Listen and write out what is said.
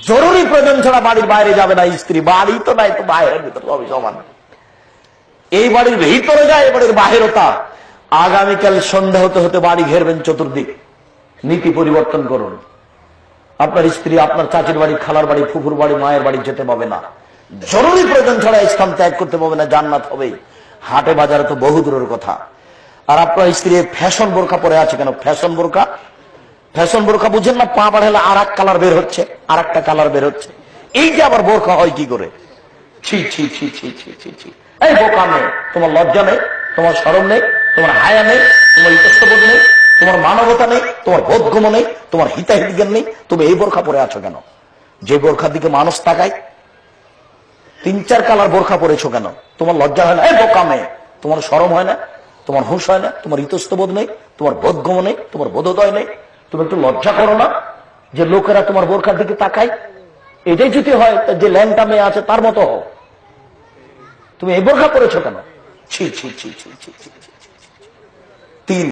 জরুরি প্রয়োজন ছাড়া বাড়ির বাইরে যাবে না স্ত্রী। বাড়ি তো নাই তো বাইরের ভিতরে সবই সমান। এই বাড়ির ভিতরে যায়, এই বাড়ির বাহিরও তা। আগামীকাল সন্ধ্যা হতে হতে বাড়ি ঘেরবেন চতুর্দিক। নীতি পরিবর্তন করুন। আপনার স্ত্রী আপনার চাচির বাড়ি, খালার বাড়ি, ফুফুর বাড়ি, মায়ের বাড়ি যেতে পাবে না। জরুরি প্রয়োজন ছাড়া ইসলাম ত্যাগ করতে পাবে না, জান্নাত হবে। হাটে বাজারে তো বহু দূরের কথা। আর আপনার স্ত্রী ফ্যাশন বোরকা পরে আছে কেন? ফ্যাশন বোরকা, ফ্যাশন বোরকা বুঝেন না? পা বাড়ালে আর এক কালার বের হচ্ছে, আর একটা কালার বের হচ্ছে। এই যে আবার বোরকা হয় কি করে? ছি ছি ছি ছি ছি ছি ছি। এই বোকা মেয়ে, তোমার লজ্জা নেই, তোমার শরম নেই, তোমার হায়া নেই, তোমার ইতস্তবোধ নেই, তোমার মানবতা নেই, তোমার বোধগম্য নেই, তোমার হিতাহিত জ্ঞান নেই। তুমি এই বোরখা পরে আছো কেন? যে বোরখার দিকে মানুষ তাকায়, 3-4 কালার বোরখা পরেছো কেন? তোমার লজ্জা হয় না? এই বোকা মেয়ে, তোমার শরম হয় না? তোমার হুঁশ হয় না? তোমার ইতস্তবোধ নেই, তোমার বোধগম্য নেই, তোমার বোধোদয় নেই? তুমি একটু লজ্জা করো না যে লোকেরা তোমার বোরখার দিকে তাকায়? এটাই যদি হয় যে ল্যাংটা মেয়ে আছে তার মতো হও। তুমি এই বোরখা পরেছো কেন? ছি ছি ছি ছি ছি ছি। 3